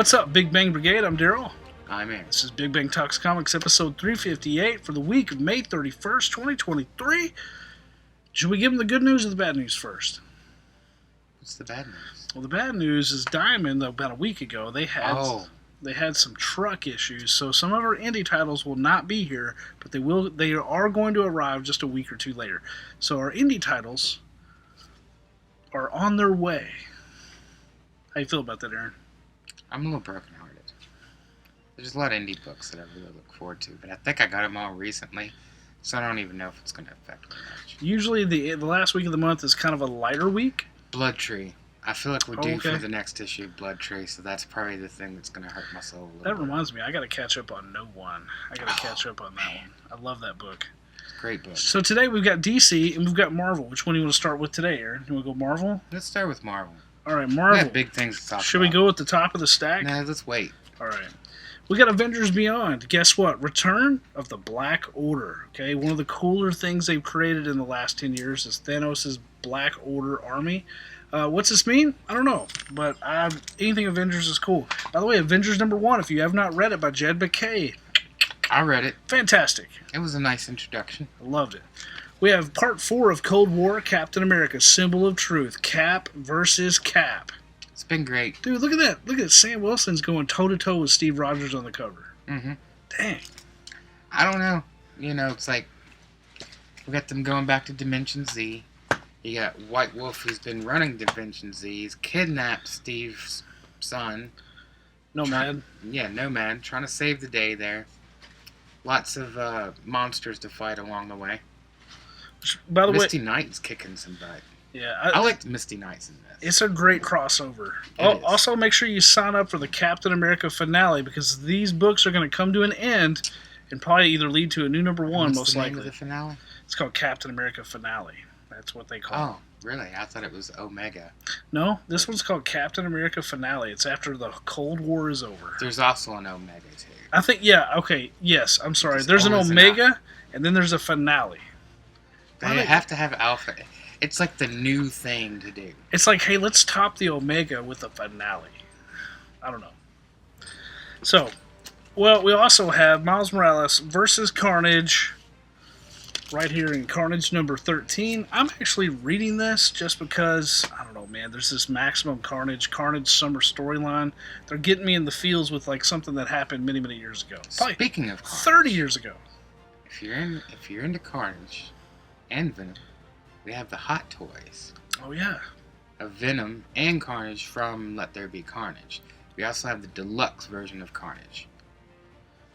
What's up, Big Bang Brigade? I'm Daryl. I'm Aaron. This is Big Bang Talks Comics, episode 358 for the week of May 31st, 2023. Should we give them the good news or the bad news first? What's the bad news? Well, the bad news is Diamond, about a week ago, they had some truck issues, so some of our indie titles will not be here, but they are going to arrive just a week or two later. So our indie titles are on their way. How you feel about that, Aaron? I'm a little brokenhearted. There's a lot of indie books that I really look forward to, but I think I got them all recently, so I don't even know if it's going to affect me much. Usually the last week of the month is kind of a lighter week. Blood Tree. I feel like we're due for the next issue of Blood Tree, so that's probably the thing that's going to hurt my soul a little That bit. reminds me, I got to catch up on No One. I got to catch up on that one. I love that book. Great book. So today we've got DC and we've got Marvel. Which one do you want to start with today, Aaron? You want to go Marvel? Let's start with Marvel. All right, We Marvel. have big things to talk about. Should we go at the top of the stack? No, let's wait. All right. We got Avengers Beyond. Guess what? Return of the Black Order. Okay, one of the cooler things they've created in the last 10 years is Thanos' Black Order army. What's this mean? I don't know, but anything Avengers is cool. By the way, Avengers #1, if you have not read it, by Jed MacKay. I read it. Fantastic. It was a nice introduction. I loved it. We have Part 4 of Cold War, Captain America, Symbol of Truth. Cap versus Cap. It's been great. Dude, look at that. Look at Sam Wilson's going toe-to-toe with Steve Rogers on the cover. Mm-hmm. Dang. I don't know. You know, it's like we got them going back to Dimension Z. You got White Wolf, who's been running Dimension Z. He's kidnapped Steve's son. Nomad. Nomad. Trying to save the day there. Lots of monsters to fight along the way. By the Misty Knight's kicking some butt. Yeah, I liked Misty Knights in this. it's a great crossover. It is. Also, make sure you sign up for the Captain America finale because these books are going to come to an end and probably either lead to a new #1, What's most the name likely. of the finale? It's called Captain America Finale. That's what they call it. Oh, really? I thought it was Omega. No, this one's called Captain America Finale. It's after the Cold War is over. There's also an Omega, too. I think, yes, I'm sorry. There's There's an always an Omega, and then there's a finale. They have to have Alpha. It's like the new thing to do. It's like, hey, let's top the Omega with a finale. I don't know. So, well, we also have Miles Morales versus Carnage right here in Carnage #13. I'm actually reading this just because, I don't know, man, there's this Maximum Carnage summer storyline. They're getting me in the feels with like something that happened many, many years ago. Probably Speaking of Carnage, 30 years ago. if you're into Carnage and Venom, we have the Hot Toys Oh, yeah. of Venom and Carnage from Let There Be Carnage. We also have the deluxe version of Carnage.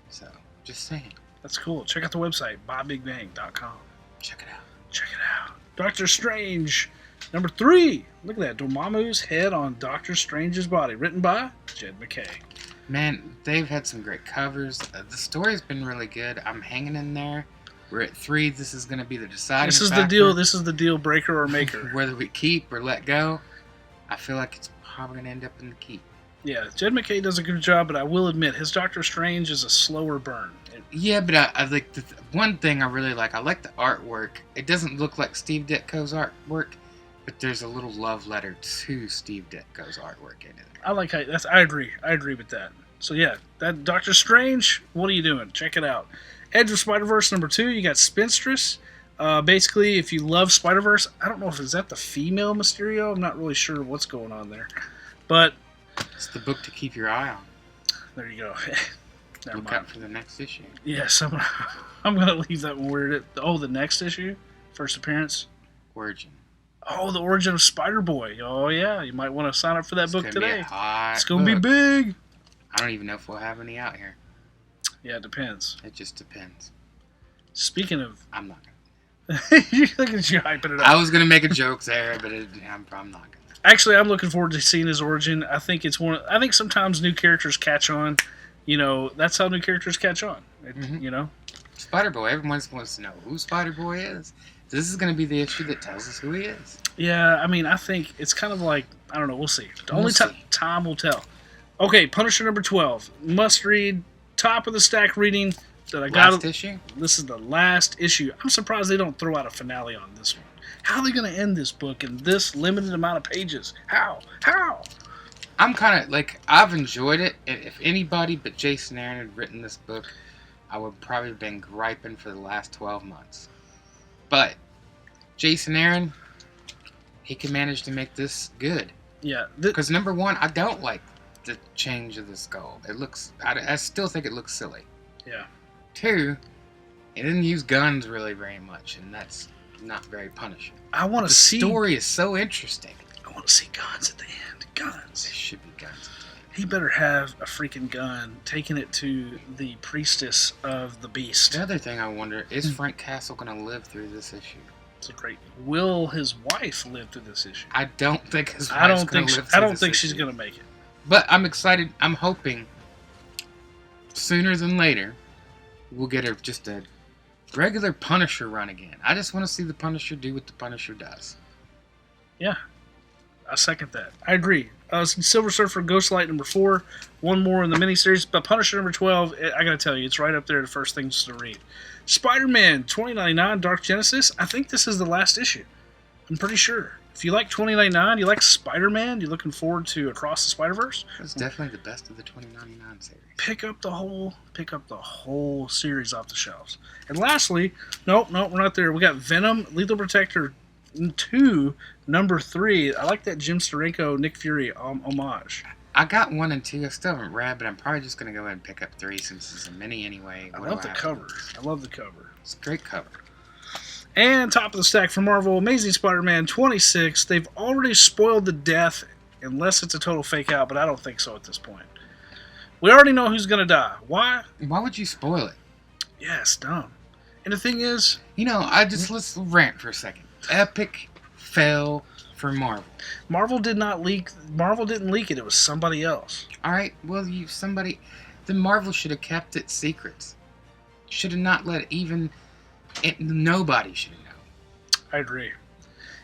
So, just saying. That's cool. Check out the website, BobBigBang.com. Check it out. Check it out. Doctor Strange, #3. Look at that. Dormammu's head on Doctor Strange's body. Written by Jed MacKay. Man, they've had some great covers. The story's been really good. I'm hanging in there. We're at 3. This is going to be the deciding This is factor. the deal. This is the deal breaker or maker. Whether we keep or let go, I feel like it's probably going to end up in the keep. Yeah, Jed MacKay does a good job, but I will admit his Doctor Strange is a slower burn. Yeah, but I like one thing I really like. I like the artwork. It doesn't look like Steve Ditko's artwork, but there's a little love letter to Steve Ditko's artwork in it. I like how I agree. I agree with that. So yeah, that Doctor Strange. What are you doing? Check it out. Edge of Spider-Verse #2. You got Spinstress. Basically, if you love Spider-Verse, I don't know if is that the female Mysterio. I'm not really sure what's going on there, but It's the book to keep your eye on. there you go. Never Look mind. out for the next issue. Yes, I'm gonna leave that one weird. Oh, the next issue, first appearance. Origin. Oh, the origin of Spider-Boy. Oh yeah, you might want to sign up for that It's book gonna today. Be a hot It's gonna be book. big. I don't even know if we'll have any out here. Yeah, it depends. It just depends. Speaking of, I'm not you look at you hyping it gonna. up. I was gonna make a joke there, but I'm not gonna. Actually, I'm looking forward to seeing his origin. I think it's one. I think sometimes new characters catch on. You know, that's how new characters catch on. Mhm. You know. Spider-Boy. Everyone wants to know who Spider-Boy is. This is gonna be the issue that tells us who he is. Yeah, I mean, I think it's kind of like I don't know. We'll see. We'll Only see. time will tell. Okay, Punisher #12. Must read. Top of the stack reading that I got. Last issue. This is the last issue. I'm surprised they don't throw out a finale on this one. How are they going to end this book in this limited amount of pages? How? I'm kind of like I've enjoyed it. if anybody but Jason Aaron had written this book, I would probably have been griping for the last 12 months. But Jason Aaron, he can manage to make this good. Yeah. Because number one, I don't like the change of the skull. It looks, I still think it looks silly. Yeah. Two, it didn't use guns really very much, and that's not very punishing. I want The to see. story is so interesting. I want to see guns at the end. There Guns. should be guns. He better have a freaking gun, taking it to the priestess of the beast. The other thing I wonder, is Frank Castle going to live through this issue? It's a great. Will his wife live through this issue? I don't think his I wife's don't gonna think. live I through don't this think she's issue. gonna make it. But I'm excited. I'm hoping sooner than later we'll get just a regular Punisher run again. I just want to see the Punisher do what the Punisher does. Yeah, I second that. I agree. Silver Surfer Ghostlight number 4, one more in the miniseries, but Punisher number 12. I gotta tell you, it's right up there. The first things to read. Spider-Man 2099 Dark Genesis. I think this is the last issue. I'm pretty sure. If you like 2099, you like Spider-Man, you're looking forward to Across the Spider-Verse. It's definitely the best of the 2099 series. Pick up the whole series off the shelves. And lastly, nope, we're not there. We got Venom, Lethal Protector 2, number 3. I like that Jim Steranko, Nick Fury homage. I got 1 and 2. I still haven't read, but I'm probably just going to go ahead and pick up 3 since it's a mini anyway. I What love do the have to cover. lose? I love the cover. It's a great cover. And top of the stack for Marvel, Amazing Spider-Man 26. They've already spoiled the death, unless it's a total fake out, but I don't think so at this point. We already know who's going to die. Why? Why would you spoil it? Yeah, it's dumb. And the thing is, You know, let's rant for a second. Epic fail for Marvel. Marvel didn't leak it. It was somebody else. All right, well, then Marvel should have kept it secrets. Should have not let nobody should have known. I agree.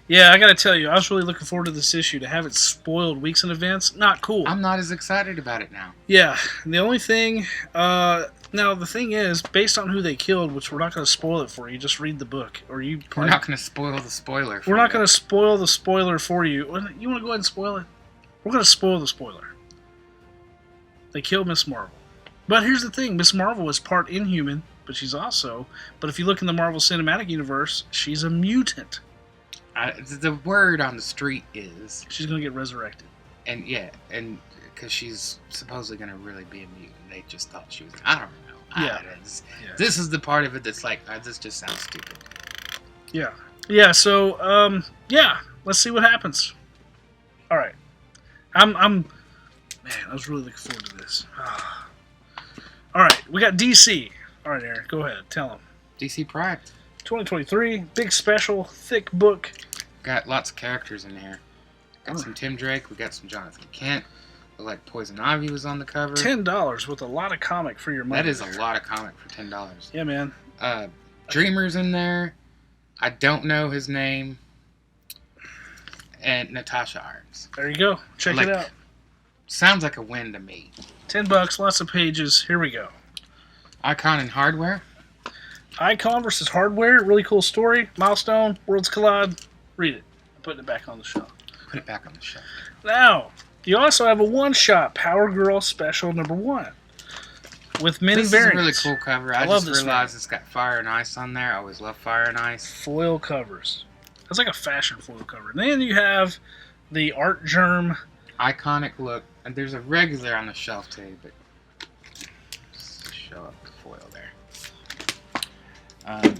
Yeah, I gotta tell you, I was really looking forward to this issue. To have it spoiled weeks in advance, not cool. I'm not as excited about it now. Yeah, and the only thing, now the thing is, based on who they killed, which we're not gonna spoil it for you. Just read the book, or you. We're not going to spoil the spoiler. We're not gonna spoil the spoiler for you. You want to go ahead and spoil it? We're gonna spoil the spoiler. They killed Miss Marvel, but here's the thing: Miss Marvel is part Inhuman, but she's also. But if you look in the Marvel Cinematic Universe, she's a mutant. The word on the street is, She's gonna get resurrected. and because she's supposedly going to really be a mutant. They just thought she was. I don't know. Yeah. This is the part of it that's like, this just sounds stupid. Yeah. Yeah. So, yeah. Let's see what happens. All right. Man, I was really looking forward to this. All right. We got DC. All right, Aaron. Go ahead. Tell them. DC Pride. 2023. Big special. Thick book. Got lots of characters in here. Got some Tim Drake. We got some Jonathan Kent. Looked like Poison Ivy was on the cover. $10 with a lot of comic for your money. That is a lot of comic for $10. Yeah, man. Dreamer's in there. I don't know his name. And Natasha Irons. There you go. Check it out. Sounds like a win to me. $10. Lots of pages. Here we go. Icon and Hardware. Icon versus Hardware. Really cool story. Milestone. Worlds Collide. Read it. I'm putting it back on the shelf. Put it back on the shelf. Now, you also have a one-shot Power Girl Special number 1 with many This variants. is a really cool cover. I love just this realized it's got Fire and Ice on there. I always love Fire and Ice. Foil covers. That's like a fashion foil cover. And then you have the Art Germ. Iconic look. And there's a regular on the shelf too, but just show up the foil there.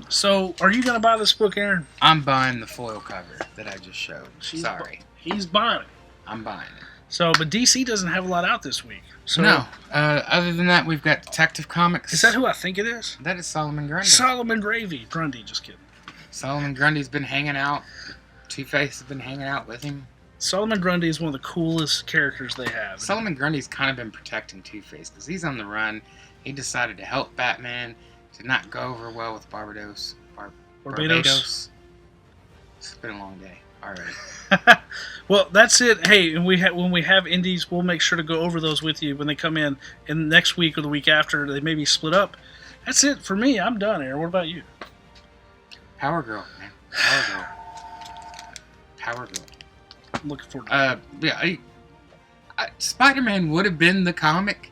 So, are you going to buy this book, Aaron? I'm buying the foil cover that I just showed. Sorry. He's buying it. I'm buying it. So, but DC doesn't have a lot out this week. So, No. Other than that, we've got Detective Comics. Is that who I think it is? That is Solomon Grundy. Solomon Grundy, just kidding. Solomon Grundy's been hanging out. Two-Face has been hanging out with him. Solomon Grundy is one of the coolest characters they have. Solomon Grundy's kind of been protecting Two-Face because he's on the run. He decided to help Batman. Did not go over well with Barbados. Barbados. It's been a long day already. Well, that's it. Hey, and when we have indies, we'll make sure to go over those with you when they come in. And next week or the week after, they may be split up. That's it for me. I'm done, Aaron. What about you? Power Girl, man. Power Girl. Power Girl. I'm looking forward to it. Yeah, Spider-Man would have been the comic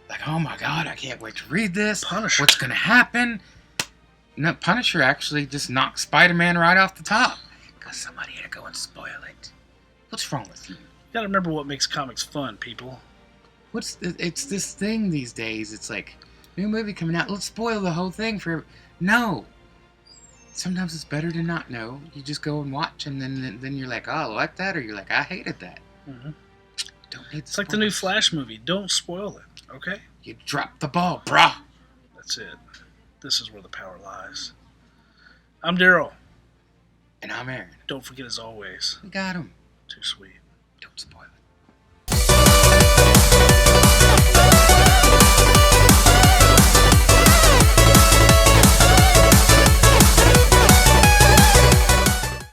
like, oh my god, I can't wait to read this. Punisher. What's gonna happen? No, Punisher actually just knocked Spider-Man right off the top. Because somebody had to go and spoil it. What's wrong with you? You gotta remember what makes comics fun, people. It's this thing these days. It's like, new movie coming out, let's spoil the whole thing for... No. Sometimes it's better to not know. You just go and watch, and then you're like, oh, I like that, or you're like, I hated that. Mm-hmm. Don't need It's like the new Flash movie. Don't spoil it, okay? You dropped the ball, brah. That's it. This is where the power lies. I'm Daryl. And I'm Aaron. Don't forget, as always, We got him. too sweet. Don't spoil it.